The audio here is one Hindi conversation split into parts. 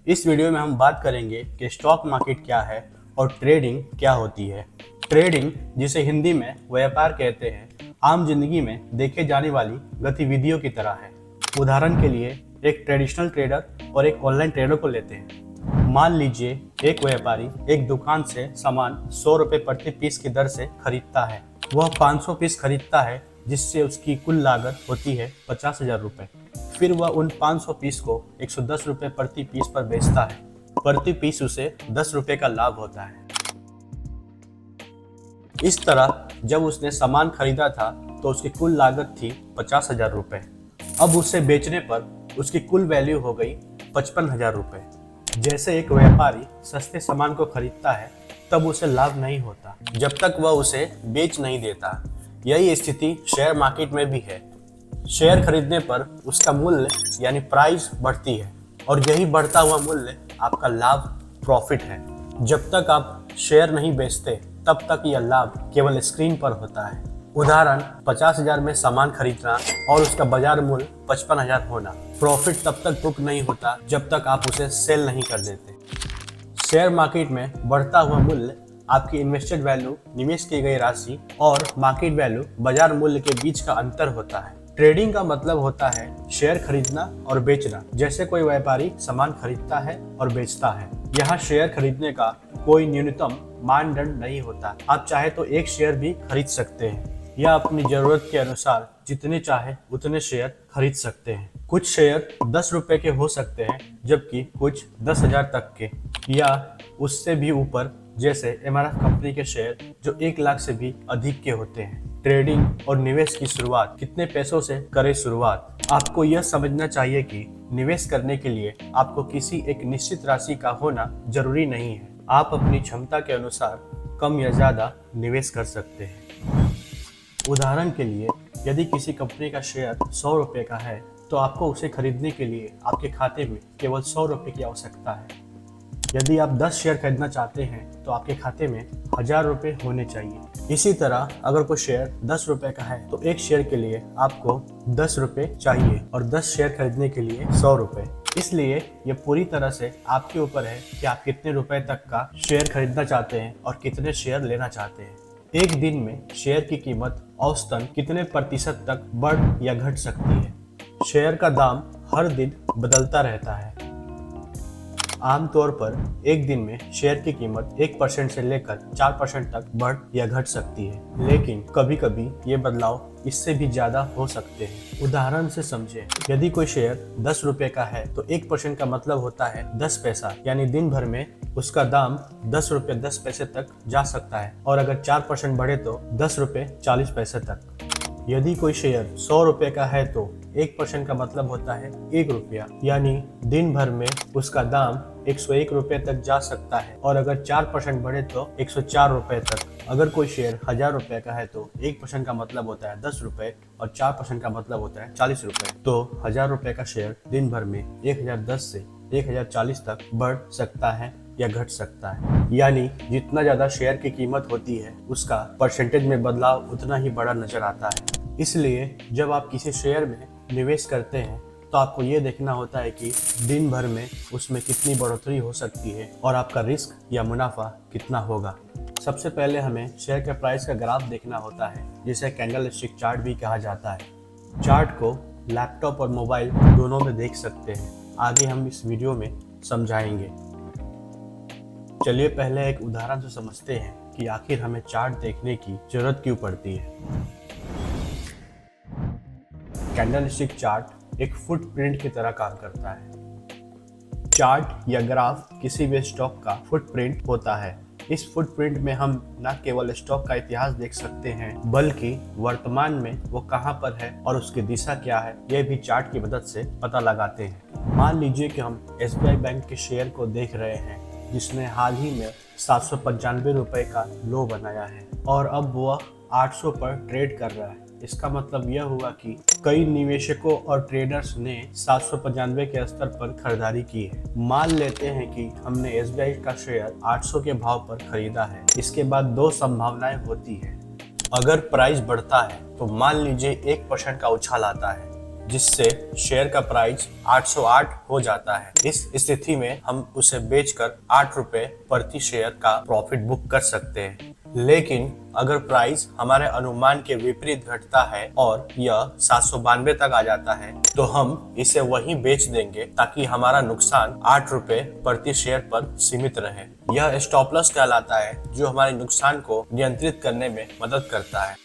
इस वीडियो में हम बात करेंगे कि स्टॉक मार्केट क्या है और ट्रेडिंग क्या होती है। ट्रेडिंग, जिसे हिंदी में व्यापार कहते हैं, आम जिंदगी में देखे जाने वाली गतिविधियों की तरह है। उदाहरण के लिए एक ट्रेडिशनल ट्रेडर और एक ऑनलाइन ट्रेडर को लेते हैं। मान लीजिए एक व्यापारी एक दुकान से सामान 100 रुपये प्रति पीस की दर से खरीदता है। वह 500 पीस खरीदता है, जिससे उसकी कुल लागत होती है 50,000 रुपये। फिर वह उन 500 पीस को 110 रुपये प्रति पीस पर बेचता है। प्रति पीस उसे 10 रुपये का लाभ होता है। इस तरह जब उसने सामान खरीदा था तो उसकी कुल लागत थी 50,000 रुपये। अब उसे बेचने पर उसकी कुल वैल्यू हो गई 55,000 रुपये। जैसे एक व्यापारी सस्ते सामान को खरीदता है तब उसे लाभ नहीं होता जब तक वह उसे बेच नहीं देता। यही स्थिति शेयर मार्केट में भी है। शेयर खरीदने पर उसका मूल्य यानी प्राइस बढ़ती है और यही बढ़ता हुआ मूल्य आपका लाभ, प्रॉफिट है। जब तक आप शेयर नहीं बेचते तब तक यह लाभ केवल स्क्रीन पर होता है। उदाहरण 50,000 में सामान खरीदना और उसका बाजार मूल्य 55,000 होना। प्रॉफिट तब तक बुक नहीं होता जब तक आप उसे सेल नहीं कर देते। शेयर मार्केट में बढ़ता हुआ मूल्य आपकी इन्वेस्टेड वैल्यू, निवेश की गई राशि, और मार्केट वैल्यू, बाजार मूल्य के बीच का अंतर होता है। ट्रेडिंग का मतलब होता है शेयर खरीदना और बेचना। जैसे कोई व्यापारी सामान खरीदता है और बेचता है। यहाँ शेयर खरीदने का कोई न्यूनतम मानदंड नहीं होता। आप चाहे तो एक शेयर भी खरीद सकते हैं या अपनी जरूरत के अनुसार जितने चाहे उतने शेयर खरीद सकते हैं। कुछ शेयर 10 रुपए के हो सकते हैं, जबकि कुछ 10,000 तक के या उससे भी ऊपर, जैसे एमआरएफ कंपनी के शेयर जो 1 लाख से भी अधिक के होते हैं। ट्रेडिंग और निवेश की शुरुआत कितने पैसों से करें शुरुआत। आपको यह समझना चाहिए कि निवेश करने के लिए आपको किसी एक निश्चित राशि का होना जरूरी नहीं है। आप अपनी क्षमता के अनुसार कम या ज्यादा निवेश कर सकते हैं। उदाहरण के लिए, यदि किसी कंपनी का शेयर 100 रुपये का है तो आपको उसे खरीदने के लिए आपके खाते में केवल 100 रुपये की आवश्यकता है। यदि आप 10 शेयर खरीदना चाहते हैं तो आपके खाते में 1,000 रुपये होने चाहिए। इसी तरह अगर कोई शेयर 10 रुपये का है तो एक शेयर के लिए आपको 10 रुपये चाहिए और 10 शेयर खरीदने के लिए 100 रुपये। इसलिए यह पूरी तरह से आपके ऊपर है कि आप कितने रुपए तक का शेयर खरीदना चाहते हैं और कितने शेयर लेना चाहते हैं। एक दिन में शेयर की कीमत औसतन कितने प्रतिशत तक बढ़ या घट सकती है। शेयर का दाम हर दिन बदलता रहता है। आमतौर पर एक दिन में शेयर की कीमत 1% से लेकर 4% तक बढ़ या घट सकती है, लेकिन कभी कभी ये बदलाव इससे भी ज्यादा हो सकते हैं। उदाहरण से समझें, यदि कोई शेयर 10 रुपये का है तो 1% का मतलब होता है 10 पैसा, यानी दिन भर में उसका दाम 10 रुपये 10 पैसे तक जा सकता है, और अगर 4% बढ़े तो 10 रुपये 40 पैसे तक। यदि कोई शेयर 100 रुपये का है तो 1% का मतलब होता है 1 रुपया, यानी दिन भर में उसका दाम 101 रुपये तक जा सकता है, और अगर 4% बढ़े तो 104 रुपये तक। अगर कोई शेयर 1,000 रुपये का है तो 1% का मतलब होता है 10 रुपये और 4% का मतलब होता है 40 रुपये। तो 1,000 रुपये का शेयर दिन भर में 1,010 से 1,040 तक बढ़ सकता है या घट सकता है। यानी जितना ज्यादा शेयर की कीमत होती है उसका परसेंटेज में बदलाव उतना ही बड़ा नजर आता है। इसलिए जब आप किसी शेयर में निवेश करते हैं तो आपको ये देखना होता है कि दिन भर में उसमें कितनी बढ़ोतरी हो सकती है और आपका रिस्क या मुनाफा कितना होगा। सबसे पहले हमें शेयर के प्राइस का ग्राफ देखना होता है, जिसे कैंडल स्टिक चार्ट भी कहा जाता है। चार्ट को लैपटॉप और मोबाइल दोनों में देख सकते हैं। आगे हम इस वीडियो में समझाएंगे। चलिए पहले एक उदाहरण से समझते हैं कि आखिर हमें चार्ट देखने की जरूरत क्यों पड़ती है। कैंडल स्टिक चार्ट एक फुटप्रिंट की तरह काम करता है। चार्ट या ग्राफ किसी भी स्टॉक का फुटप्रिंट होता है। इस फुटप्रिंट में हम न केवल स्टॉक का इतिहास देख सकते हैं, बल्कि वर्तमान में वो कहां पर है और उसकी दिशा क्या है, यह भी चार्ट की मदद से पता लगाते हैं। मान लीजिए कि हम एसबीआई बैंक के शेयर को देख रहे हैं, जिसने हाल ही में 795 रुपये का लो बनाया है और अब वह 800 पर ट्रेड कर रहा है। इसका मतलब यह हुआ कि कई निवेशकों और ट्रेडर्स ने 795 के स्तर पर खरीदारी की है। मान लेते हैं कि हमने एसबीआई का शेयर 800 के भाव पर खरीदा है। इसके बाद दो संभावनाएं होती है। अगर प्राइस बढ़ता है तो मान लीजिए 1% का उछाल आता है, जिससे शेयर का प्राइस 808 हो जाता है। इस स्थिति में हम उसे बेचकर 8 रुपए प्रति शेयर का प्रॉफिट बुक कर सकते हैं। लेकिन अगर प्राइस हमारे अनुमान के विपरीत घटता है और यह 792 तक आ जाता है तो हम इसे वहीं बेच देंगे ताकि हमारा नुकसान 8 रुपए प्रति शेयर पर सीमित रहे। यह स्टॉप लॉस कहलाता है जो हमारे नुकसान को नियंत्रित करने में मदद करता है।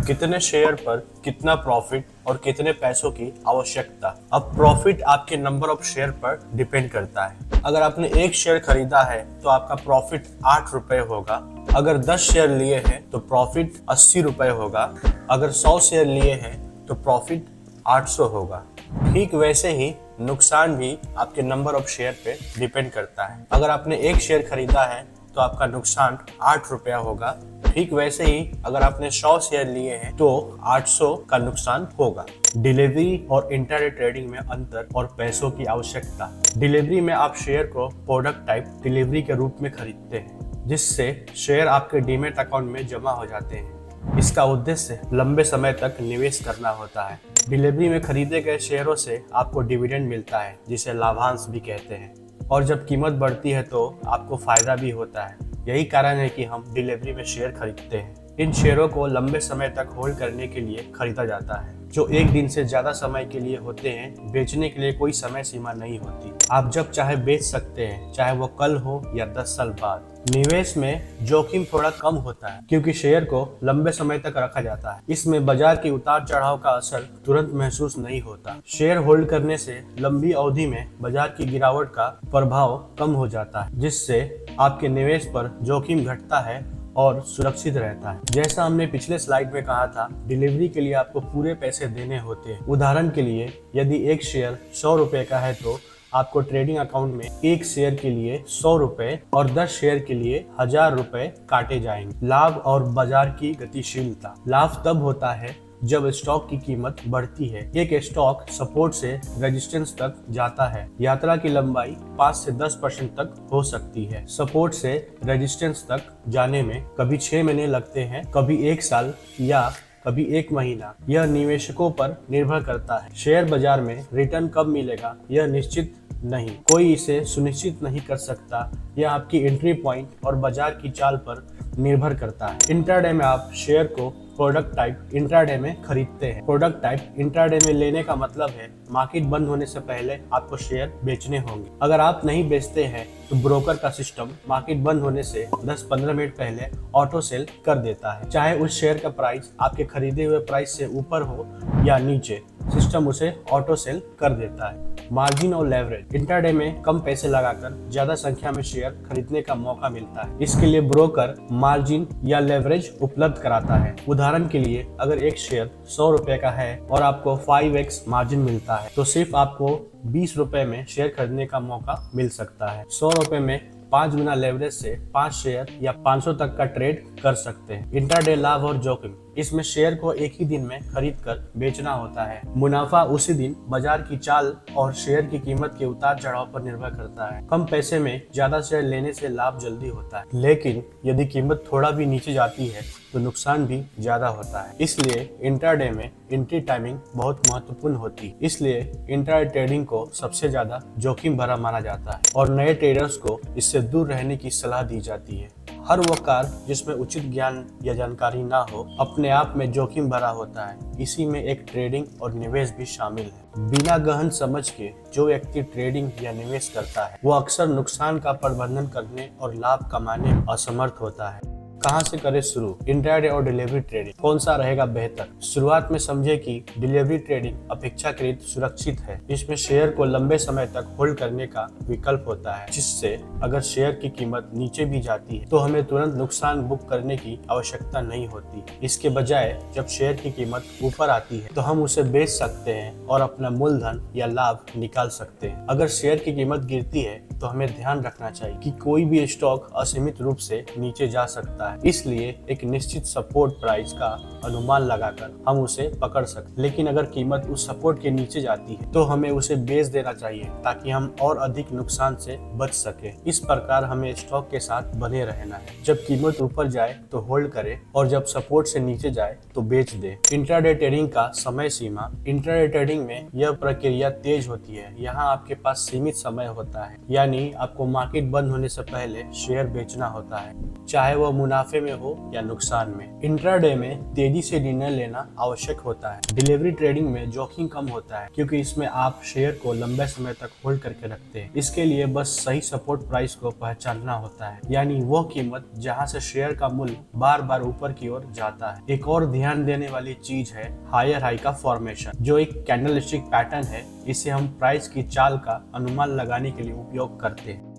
कितने शेयर पर कितना प्रॉफिट और कितने पैसों की आवश्यकता। अब प्रॉफिट आपके नंबर ऑफ शेयर पर डिपेंड करता है। अगर आपने 1 शेयर खरीदा है तो आपका प्रॉफिट 8 रुपए होगा। अगर 10 शेयर लिए हैं तो प्रॉफिट 80 रुपए होगा। अगर 100 शेयर लिए हैं तो प्रॉफिट 800 होगा। ठीक वैसे ही नुकसान भी आपके नंबर ऑफ शेयर पे डिपेंड करता है। अगर आपने 1 शेयर खरीदा है तो आपका नुकसान 8 रुपया होगा। ठीक वैसे ही अगर आपने 100 शेयर लिए हैं तो 800 का नुकसान होगा। डिलीवरी और इंट्राडे ट्रेडिंग में अंतर और पैसों की आवश्यकता। डिलीवरी में आप शेयर को प्रोडक्ट टाइप डिलीवरी के रूप में खरीदते हैं, जिससे शेयर आपके डीमैट अकाउंट में जमा हो जाते हैं। इसका उद्देश्य लंबे समय तक निवेश करना होता है। डिलीवरी में खरीदे गए शेयरों से आपको डिविडेंड मिलता है, जिसे लाभांश भी कहते हैं, और जब कीमत बढ़ती है तो आपको फायदा भी होता है। यही कारण है कि हम डिलीवरी में शेयर खरीदते हैं। इन शेयरों को लंबे समय तक होल्ड करने के लिए खरीदा जाता है, जो 1 दिन से ज्यादा समय के लिए होते हैं। बेचने के लिए कोई समय सीमा नहीं होती। आप जब चाहे बेच सकते हैं, चाहे वो कल हो या 10 साल बाद। निवेश में जोखिम थोड़ा कम होता है क्योंकि शेयर को लंबे समय तक रखा जाता है। इसमें बाजार के उतार चढ़ाव का असर तुरंत महसूस नहीं होता। शेयर होल्ड करने से लंबी अवधि में बाजार की गिरावट का प्रभाव कम हो जाता है, जिससे आपके निवेश पर जोखिम घटता है और सुरक्षित रहता है। जैसा हमने पिछले स्लाइड में कहा था, डिलीवरी के लिए आपको पूरे पैसे देने होते हैं। उदाहरण के लिए यदि 1 शेयर 100 रुपए का है तो आपको ट्रेडिंग अकाउंट में 1 शेयर के लिए 100 रुपए और 10 शेयर के लिए 1000 रुपए काटे जाएंगे। लाभ और बाजार की गतिशीलता। लाभ तब होता है जब स्टॉक की कीमत बढ़ती है। एक स्टॉक सपोर्ट से रेजिस्टेंस तक जाता है। यात्रा की लंबाई 5 से 10% तक हो सकती है। सपोर्ट से रेजिस्टेंस तक जाने में कभी 6 महीने लगते हैं, कभी 1 साल या कभी 1 महीना। यह निवेशकों पर निर्भर करता है। शेयर बाजार में रिटर्न कब मिलेगा यह निश्चित नहीं, कोई इसे सुनिश्चित नहीं कर सकता। यह आपकी एंट्री पॉइंट और बाजार की चाल पर निर्भर करता है। इंट्राडे में आप शेयर को प्रोडक्ट टाइप इंट्राडे में खरीदते हैं। प्रोडक्ट टाइप इंट्राडे में लेने का मतलब है मार्केट बंद होने से पहले आपको शेयर बेचने होंगे। अगर आप नहीं बेचते हैं तो ब्रोकर का सिस्टम मार्केट बंद होने से 10-15 मिनट पहले ऑटो सेल कर देता है। चाहे उस शेयर का प्राइस आपके खरीदे हुए प्राइस से ऊपर हो या नीचे, सिस्टम उसे ऑटो सेल कर देता है। मार्जिन और लेवरेज। इंट्राडे में कम पैसे लगाकर ज्यादा संख्या में शेयर खरीदने का मौका मिलता है। इसके लिए ब्रोकर मार्जिन या लेवरेज उपलब्ध कराता है। उदाहरण के लिए अगर 1 शेयर 100 रुपए का है और आपको 5x मार्जिन मिलता है तो सिर्फ आपको 20 रुपए में शेयर खरीदने का मौका मिल सकता है। 100 रुपए में 5 गुना लेवरेज से 5 शेयर या 500 तक का ट्रेड कर सकते हैं। इंट्राडे लाभ और जोखिम। इसमें शेयर को एक ही दिन में खरीद कर बेचना होता है। मुनाफा उसी दिन बाजार की चाल और शेयर की कीमत के उतार चढ़ाव पर निर्भर करता है। कम पैसे में ज्यादा शेयर लेने से लाभ जल्दी होता है, लेकिन यदि कीमत थोड़ा भी नीचे जाती है तो नुकसान भी ज्यादा होता है। इसलिए इंट्राडे में एंट्री टाइमिंग बहुत महत्वपूर्ण होती है। इसलिए इंट्राडे ट्रेडिंग को सबसे ज्यादा जोखिम भरा माना जाता है और नए ट्रेडर्स को इससे दूर रहने की सलाह दी जाती है। हर वो कार्य जिसमें उचित ज्ञान या जानकारी ना हो अपने आप में जोखिम भरा होता है। इसी में एक ट्रेडिंग और निवेश भी शामिल है। बिना गहन समझ के जो व्यक्ति ट्रेडिंग या निवेश करता है वो अक्सर नुकसान का प्रबंधन करने और लाभ कमाने में असमर्थ होता है। कहां से करें शुरू? इंट्राडे और डिलीवरी ट्रेडिंग, कौन सा रहेगा बेहतर? शुरुआत में समझे कि डिलीवरी ट्रेडिंग अपेक्षाकृत सुरक्षित है। इसमें शेयर को लंबे समय तक होल्ड करने का विकल्प होता है, जिससे अगर शेयर की कीमत नीचे भी जाती है तो हमें तुरंत नुकसान बुक करने की आवश्यकता नहीं होती। इसके बजाय जब शेयर की कीमत ऊपर आती है तो हम उसे बेच सकते हैं और अपना मूलधन या लाभ निकाल सकते हैं। अगर शेयर की कीमत गिरती है तो हमें ध्यान रखना चाहिए कि कोई भी स्टॉक असीमित रूप से नीचे जा सकता है, इसलिए एक निश्चित सपोर्ट प्राइस का अनुमान लगाकर हम उसे पकड़ सकते। लेकिन अगर कीमत उस सपोर्ट के नीचे जाती है तो हमें उसे बेच देना चाहिए ताकि हम और अधिक नुकसान से बच सके। इस प्रकार हमें स्टॉक के साथ बने रहना है। जब कीमत ऊपर जाए तो होल्ड करें और जब सपोर्ट से नीचे जाए तो बेच दे। इंट्राडे ट्रेडिंग का समय सीमा। इंट्राडे ट्रेडिंग में यह प्रक्रिया तेज होती है। यहाँ आपके पास सीमित समय होता है, यानी आपको मार्केट बंद होने से पहले शेयर बेचना होता है, चाहे वह मुनाफे में हो या नुकसान में। इंट्राडे में तेजी से निर्णय लेना आवश्यक होता है। डिलीवरी ट्रेडिंग में जोखिम कम होता है क्योंकि इसमें आप शेयर को लंबे समय तक होल्ड करके रखते हैं। इसके लिए बस सही सपोर्ट प्राइस को पहचानना होता है, यानी वो कीमत जहां से शेयर का मूल्य बार बार ऊपर की ओर जाता है। एक और ध्यान देने वाली चीज है हायर हाई का फॉर्मेशन, जो एक कैंडलस्टिक पैटर्न है। इसे हम प्राइस की चाल का अनुमान लगाने के लिए उपयोग करते हैं।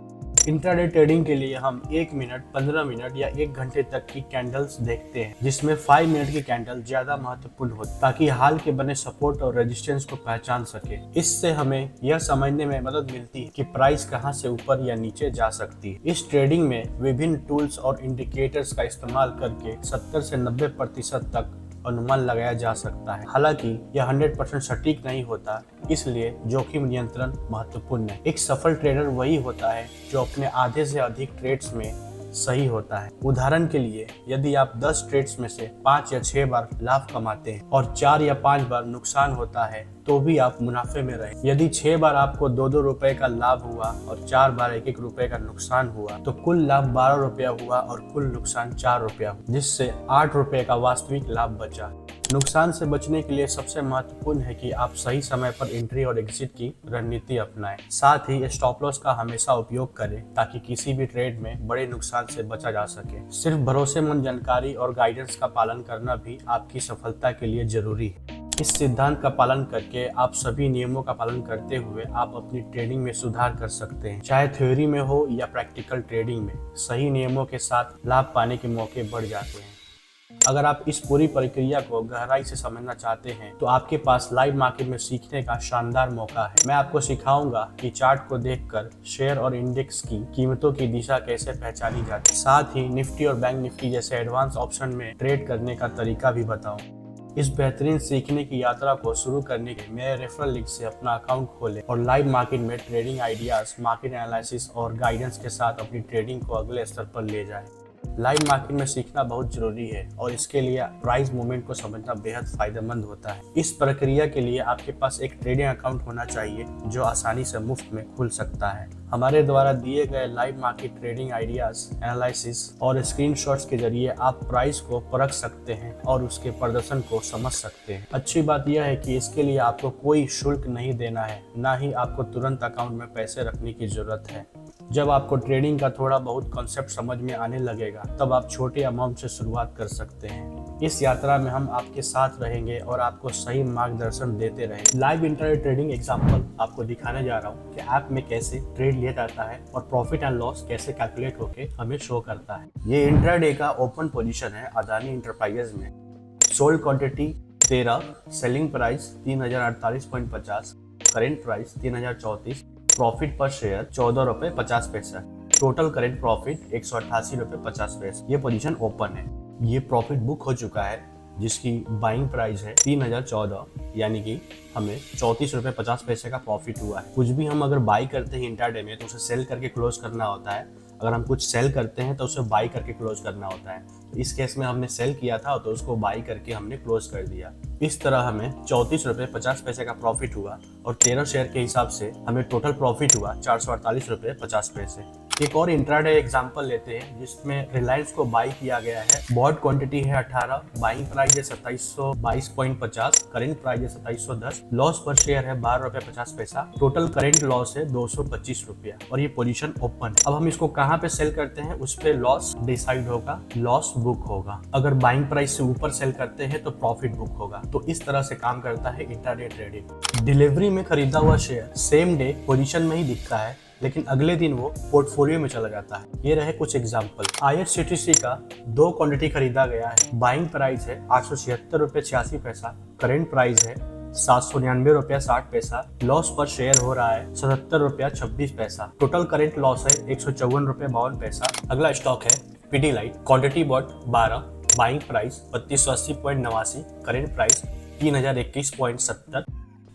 इंट्राडे ट्रेडिंग के लिए हम 1 मिनट, 15 मिनट या 1 घंटे तक की कैंडल्स देखते हैं, जिसमें 5 मिनट की कैंडल ज्यादा महत्वपूर्ण होती है ताकि हाल के बने सपोर्ट और रेजिस्टेंस को पहचान सके। इससे हमें यह समझने में मदद मिलती है कि प्राइस कहां से ऊपर या नीचे जा सकती है। इस ट्रेडिंग में विभिन्न टूल्स और इंडिकेटर्स का इस्तेमाल करके 70 से 90% तक अनुमान लगाया जा सकता है। हालांकि यह 100% सटीक नहीं होता, इसलिए जोखिम नियंत्रण महत्वपूर्ण है। एक सफल ट्रेडर वही होता है जो अपने आधे से अधिक ट्रेड्स में सही होता है। उदाहरण के लिए, यदि आप 10 ट्रेड्स में से 5 या 6 बार लाभ कमाते हैं और 4 या 5 बार नुकसान होता है, तो भी आप मुनाफे में रहे। यदि 6 बार आपको 2-2 रुपए का लाभ हुआ और 4 बार 1-1 रुपए का नुकसान हुआ, तो कुल लाभ 12 रुपया हुआ और कुल नुकसान 4 रुपया हुआ, जिससे 8 रुपए का वास्तविक लाभ बचा। नुकसान से बचने के लिए सबसे महत्वपूर्ण है कि आप सही समय पर एंट्री और एग्जिट की रणनीति अपनाएं। साथ ही स्टॉप लॉस का हमेशा उपयोग करें ताकि किसी भी ट्रेड में बड़े नुकसान से बचा जा सके। सिर्फ भरोसेमंद जानकारी और गाइडेंस का पालन करना भी आपकी सफलता के लिए जरूरी है। इस सिद्धांत का पालन करके आप सभी नियमों का पालन करते हुए आप अपनी ट्रेडिंग में सुधार कर सकते हैं, चाहे थ्योरी में हो या प्रैक्टिकल ट्रेडिंग में। सही नियमों के साथ लाभ पाने के मौके बढ़ जाते हैं। अगर आप इस पूरी प्रक्रिया को गहराई से समझना चाहते हैं तो आपके पास लाइव मार्केट में सीखने का शानदार मौका है। मैं आपको सिखाऊंगा कि चार्ट को देखकर शेयर और इंडेक्स की कीमतों की दिशा कैसे पहचानी जाती है। साथ ही निफ्टी और बैंक निफ्टी जैसे एडवांस ऑप्शन में ट्रेड करने का तरीका भी बताऊं। इस बेहतरीन सीखने की यात्रा को शुरू करने के मेरे रेफरल लिंक से अपना अकाउंट खोलें और लाइव मार्केट में ट्रेडिंग आइडियाज, मार्केट एनालिसिस और गाइडेंस के साथ अपनी ट्रेडिंग को अगले स्तर पर ले जाएं। लाइव मार्केट में सीखना बहुत जरूरी है और इसके लिए प्राइस मूवमेंट को समझना बेहद फायदेमंद होता है। इस प्रक्रिया के लिए आपके पास एक ट्रेडिंग अकाउंट होना चाहिए जो आसानी से मुफ्त में खुल सकता है। हमारे द्वारा दिए गए live market trading ideas, analysis और स्क्रीनशॉट्स के जरिए आप प्राइस को परख सकते हैं और उसके प्रदर्शन को समझ सकते हैं। अच्छी बात यह है कि इसके लिए आपको कोई शुल्क नहीं देना है, ना ही आपको तुरंत अकाउंट में पैसे रखने की जरूरत है। जब आपको ट्रेडिंग का थोड़ा बहुत कॉन्सेप्ट समझ में आने लगेगा, तब आप छोटे अमाउंट से शुरुआत कर सकते हैं। इस यात्रा में हम आपके साथ रहेंगे और आपको सही मार्गदर्शन देते रहेंगे। लाइव इंट्राडे ट्रेडिंग एग्जांपल आपको दिखाने जा रहा हूँ कि ऐप में कैसे ट्रेड लिया जाता है और प्रॉफिट एंड लॉस कैसे कैलकुलेट होके हमें शो करता है। ये इंट्राडे का ओपन पोजीशन है अदानी इंटरप्राइजेज में। Sold quantity 13, selling price 3048.50, current price 3034, profit पर शेयर 14 रुपए 50 पैसा, टोटल करेंट प्रॉफिट 188 रुपए 50 पैसा। ये पोजीशन ओपन है। ये प्रॉफिट बुक हो चुका है जिसकी बाइंग प्राइस है 3014, यानी कि हमें 34 रुपए 50 पैसे का प्रॉफिट हुआ है। कुछ भी हम अगर बाई करते हैं इंट्राडे में तो उसे सेल करके क्लोज करना होता है। अगर हम कुछ सेल करते हैं तो उसे बाई करके क्लोज करना होता है। तो इस केस में हमने सेल किया था तो उसको बाई करके हमने क्लोज कर दिया। इस तरह हमें 34 रुपए 50 पैसे का प्रॉफिट हुआ और 13 शेयर के हिसाब से हमें टोटल प्रॉफिट हुआ 448 रुपए 50 पैसे। एक और इंट्राडे एग्जांपल लेते हैं जिसमें रिलायंस को बाई किया गया है। बॉट क्वांटिटी है 18, बाइंग प्राइस है 2722.50, करेंट प्राइस है 2710, लॉस पर शेयर है 12 रुपए 50 पैसा, टोटल करेंट लॉस है 225 रुपया और ये पोजीशन ओपन। अब हम इसको कहाँ पे सेल करते हैं उस पे लॉस डिसाइड होगा, लॉस बुक होगा। अगर बाइंग प्राइस से ऊपर सेल करते हैं तो प्रॉफिट बुक होगा। तो इस तरह से काम करता है इंट्राडे ट्रेडिंग। डिलीवरी में खरीदा हुआ शेयर सेम डे पोजीशन में ही दिखता है, लेकिन अगले दिन वो पोर्टफोलियो में चला जाता है। ये रहे कुछ एग्जांपल। IRCTC का 2 क्वांटिटी खरीदा गया है। बाइंग प्राइस है 876 रुपए 86 पैसा, करेंट प्राइस है 799 रुपया 60 पैसा। लॉस पर शेयर हो रहा है 77 रुपया 26 पैसा। टोटल करेंट लॉस है 154 रुपया 52 पैसा। अगला स्टॉक है Pidilite. Quantity bought 12, buying price 3280.89, current price 3021.70,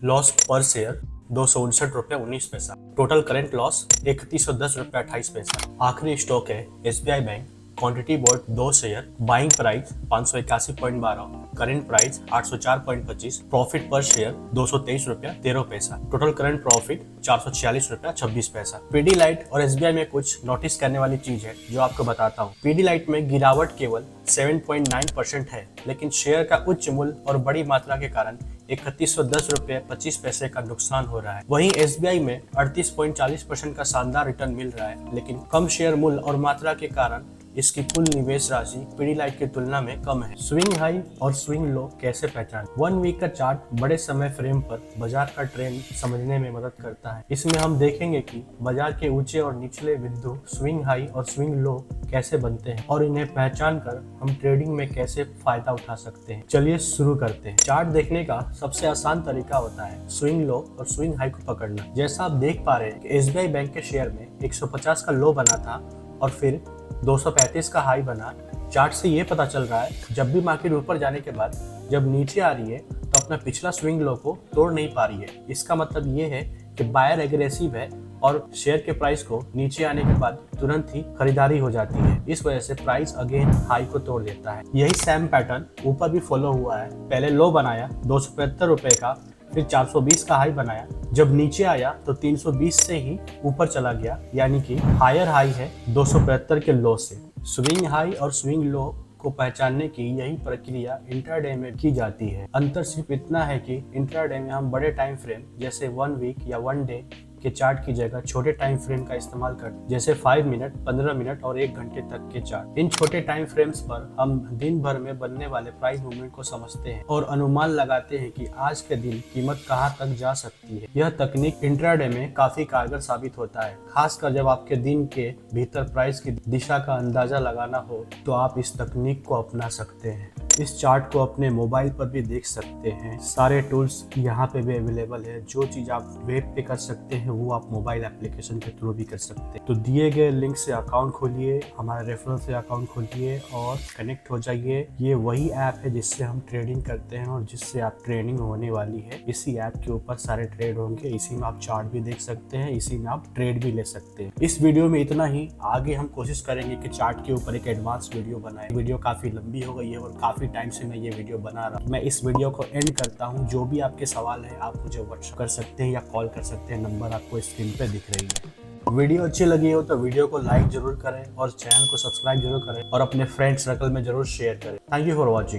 loss per share 259 रुपया 19 पैसा। टोटल करेंट लॉस 3110 रुपया 28 पैसा। आखिरी स्टॉक है SBI bank. Quantity board 2 share, buying price 581.12, current price 804.25, profit पर शेयर 223 रुपया 13 पैसा। टोटल करंट प्रॉफिट 446 रुपया 26 पैसा। पीडीलाइट और एसबीआई में कुछ नोटिस करने वाली चीज है जो आपको बताता हूँ। पीडीलाइट में गिरावट केवल 7.9% है, लेकिन शेयर का उच्च मूल्य और बड़ी मात्रा के कारण 3110 रुपये 25 पैसे का नुकसान हो रहा है। वहीं एसबीआई में 38.40% का शानदार रिटर्न मिल रहा है, लेकिन कम शेयर मूल्य और मात्रा के कारण इसकी कुल निवेश राशि पीडीलाइट की तुलना में कम है। स्विंग हाई और स्विंग लो कैसे पहचान? 1 वीक का चार्ट बड़े समय फ्रेम पर बाजार का ट्रेंड समझने में मदद करता है। इसमें हम देखेंगे कि बाजार के ऊंचे और निचले बिंदु स्विंग हाई और स्विंग लो कैसे बनते हैं और इन्हें पहचान कर हम ट्रेडिंग में कैसे फायदा उठा सकते हैं। चलिए शुरू करते हैं। चार्ट देखने का सबसे आसान तरीका होता है स्विंग लो और स्विंग हाई को पकड़ना। जैसा आप देख पा रहे हैं कि एसबीआई बैंक के शेयर में 150 का लो बना था और फिर 235 का हाई बना। चार्ट से ये पता चल रहा है जब भी मार्केट ऊपर जाने के बाद जब नीचे आ रही है तो अपना पिछला स्विंग लो को तोड़ नहीं पा रही है। इसका मतलब ये है कि बायर एग्रेसिव है और शेयर के प्राइस को नीचे आने के बाद तुरंत ही खरीदारी हो जाती है। इस वजह से प्राइस अगेन हाई को तोड़ देता है। यही सेम पैटर्न ऊपर भी फॉलो हुआ है। पहले लो बनाया 275 रुपए का, फिर 420 का हाई बनाया। जब नीचे आया तो 320 से ही ऊपर चला गया, यानी कि हायर हाई है 275 के लो से। स्विंग हाई और स्विंग लो को पहचानने की यही प्रक्रिया इंट्राडे में की जाती है। अंतर सिर्फ इतना है कि इंट्राडे में हम बड़े टाइम फ्रेम जैसे 1 वीक या 1 डे के चार्ट की जगह छोटे टाइम फ्रेम का इस्तेमाल करते हैं, जैसे 5 मिनट, 15 मिनट और 1 घंटे तक के चार्ट। इन छोटे टाइम फ्रेम्स पर हम दिन भर में बनने वाले प्राइस मूवमेंट को समझते हैं और अनुमान लगाते हैं कि आज के दिन कीमत कहां तक जा सकती है। यह तकनीक इंट्राडे में काफी कारगर साबित होता है, खासकर जब आपके दिन के भीतर प्राइस की दिशा का अंदाजा लगाना हो तो आप इस तकनीक को अपना सकते हैं। इस चार्ट को अपने मोबाइल पर भी देख सकते हैं। सारे टूल्स यहाँ पे भी अवेलेबल है। जो चीज आप वेब पे कर सकते हैं वो आप मोबाइल एप्लीकेशन के थ्रू भी कर सकते हैं। तो दिए गए लिंक से अकाउंट खोलिए, हमारे रेफरल से अकाउंट खोलिए और कनेक्ट हो जाइए। ये वही ऐप है जिससे हम ट्रेडिंग करते हैं और जिससे आप ट्रेडिंग होने वाली है। इसी ऐप के ऊपर सारे ट्रेड होंगे। इसी में आप चार्ट भी देख सकते हैं, इसी में आप ट्रेड भी ले सकते हैं। इस वीडियो में इतना ही। आगे हम कोशिश करेंगे कि चार्ट के ऊपर एक एडवांस वीडियो बनाए। वीडियो काफी लंबी हो गई है और काफी टाइम से मैं ये वीडियो बना रहा हूँ। मैं इस वीडियो को एंड करता हूँ। जो भी आपके सवाल है आप मुझे व्हाट्सएप कर सकते हैं या कॉल कर सकते हैं। नंबर आपको स्क्रीन पे दिख रही है। वीडियो अच्छी लगी हो तो वीडियो को लाइक जरूर करें और चैनल को सब्सक्राइब जरूर करें और अपने फ्रेंड सर्कल में जरूर शेयर करें। Thank you for watching.